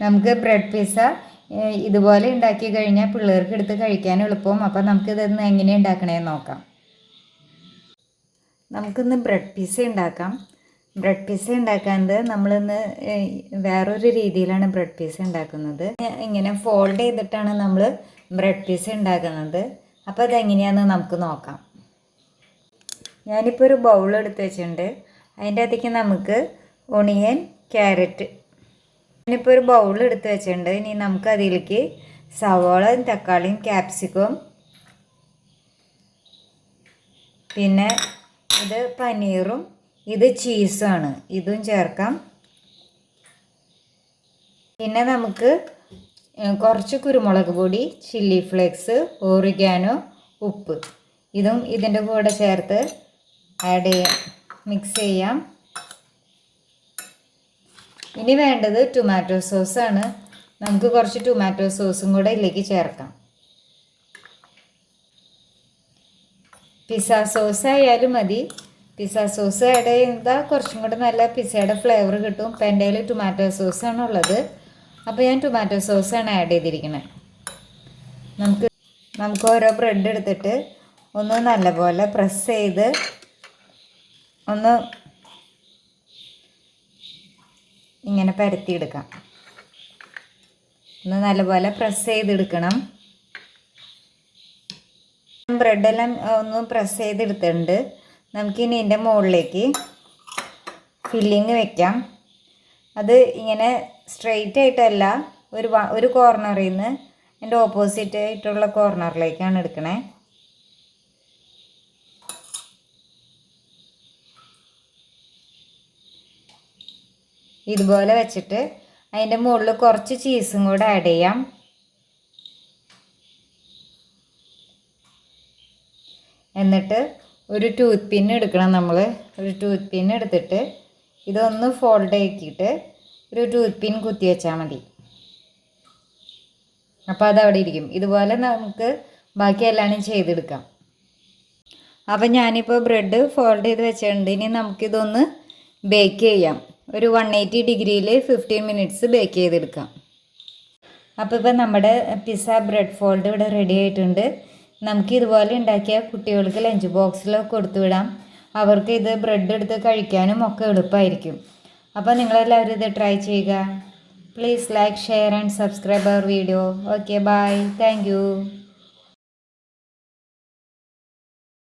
നമുക്ക് bread pizza ഇതുപോലെ ഉണ്ടാക്കി കഴിഞ്ഞാൽ പിള്ളേർക്ക് എടുത്ത് കഴിക്കാൻ എളുപ്പവും. അപ്പോൾ നമുക്കിതൊന്ന് എങ്ങനെ ഉണ്ടാക്കണേന്ന് നോക്കാം. നമുക്കിന്ന് ബ്രെഡ് പിസ്സ ഉണ്ടാക്കാം. ബ്രെഡ് പിസ്സ ഉണ്ടാക്കുന്നത് നമ്മളിന്ന് വേറൊരു രീതിയിലാണ് ബ്രെഡ് പിസ്സ ഉണ്ടാക്കുന്നത്. ഇങ്ങനെ ഫോൾഡ് ചെയ്തിട്ടാണ് നമ്മൾ ബ്രെഡ് പിസ്സ ഉണ്ടാക്കുന്നത്. അപ്പോൾ അതെങ്ങനെയാണെന്ന് നമുക്ക് നോക്കാം. ഞാനിപ്പോൾ ഒരു ബൗൾ എടുത്ത് വെച്ചിട്ടുണ്ട്. അതിൻ്റെ അകത്തേക്ക് നമുക്ക് ഒണിയൻ, ക്യാരറ്റ്, ഞാനിപ്പോൾ ഒരു ബൗൾ എടുത്ത് വെച്ചിട്ടുണ്ട്. ഇനി നമുക്ക് അതിലേക്ക് സവാളയും തക്കാളിയും ക്യാപ്സിക്കവും പിന്നെ ഇത് പനീറും ഇത് ചീസുമാണ്, ഇതും ചേർക്കാം. പിന്നെ നമുക്ക് കുറച്ച് കുരുമുളക് പൊടി, ചില്ലി ഫ്ലേക്സ്, ഓറിഗാനോ, ഉപ്പ് ഇതും ഇതിൻ്റെ കൂടെ ചേർത്ത് മിക്സ് ചെയ്യാം. ഇനി വേണ്ടത് ടൊമാറ്റോ സോസാണ്. നമുക്ക് കുറച്ച് ടൊമാറ്റോ സോസും കൂടെ ഇതിലേക്ക് ചേർക്കാം. പിസ്സ സോസ് ആയാലും മതി. പിസ്സ സോസ് ആഡ് ചെയ്താൽ കുറച്ചും കൂടെ നല്ല പിസ്സയുടെ ഫ്ലേവർ കിട്ടും. ഇപ്പം എൻ്റെ കയ്യിൽ ടൊമാറ്റോ സോസാണ് ഉള്ളത്, അപ്പോൾ ഞാൻ ടൊമാറ്റോ സോസാണ് ആഡ് ചെയ്തിരിക്കുന്നത്. നമുക്ക് ഓരോ ബ്രെഡ് എടുത്തിട്ട് ഒന്ന് നല്ലപോലെ പ്രസ് ചെയ്ത് ഒന്ന് ഇങ്ങനെ പരത്തിയെടുക്കാം. ഒന്ന് നല്ലപോലെ പ്രസ് ചെയ്തെടുക്കണം. ബ്രെഡെല്ലാം ഒന്ന് പ്രസ് ചെയ്തെടുത്തിട്ടുണ്ട്. നമുക്കിനി ഇതിൻ്റെ മുകളിലേക്ക് ഫില്ലിങ് വെക്കാം. അത് ഇങ്ങനെ സ്ട്രെയിറ്റ് ആയിട്ടല്ല, ഒരു കോർണറിൽ നിന്ന് എൻ്റെ ഓപ്പോസിറ്റ് ആയിട്ടുള്ള കോർണറിലേക്കാണ് എടുക്കണേ. ഇതുപോലെ വെച്ചിട്ട് അതിൻ്റെ മുകളിൽ കുറച്ച് ചീസും കൂടെ ആഡ് ചെയ്യാം. എന്നിട്ട് ഒരു ടൂത്ത് പിൻ എടുക്കണം. നമ്മൾ ഒരു ടൂത്ത് പിൻ എടുത്തിട്ട് ഇതൊന്ന് ഫോൾഡ് ആക്കിയിട്ട് ഒരു ടൂത്ത് പിൻ കുത്തി വെച്ചാൽ മതി. അപ്പോൾ അതവിടെ ഇരിക്കും. ഇതുപോലെ നമുക്ക് ബാക്കി എല്ലാവരും ചെയ്തെടുക്കാം. അപ്പം ഞാനിപ്പോൾ ബ്രെഡ് ഫോൾഡ് ചെയ്ത് വെച്ചിട്ടുണ്ട്. ഇനി നമുക്കിതൊന്ന് ബേക്ക് ചെയ്യാം. ഒരു 180 ഡിഗ്രിയിൽ 15 മിനിറ്റ്സ് ബേക്ക് ചെയ്തെടുക്കാം. അപ്പോൾ ഇപ്പോൾ നമ്മുടെ പിസ്സ ബ്രെഡ് ഫോൾഡ് ഇവിടെ റെഡി ആയിട്ടുണ്ട്. നമുക്ക് ഇതുപോലെ ഉണ്ടാക്കിയ കുട്ടികൾക്ക് ലഞ്ച് ബോക്സിലൊക്കെ കൊടുത്തു വിടാം. അവർക്ക് ഇത് ബ്രെഡ് എടുത്ത് കഴിക്കാനും ഒക്കെ എളുപ്പമായിരിക്കും. അപ്പോൾ നിങ്ങളെല്ലാവരും ഇത് ട്രൈ ചെയ്യുക. Please like, share and subscribe our video. Okay, bye. Thank U.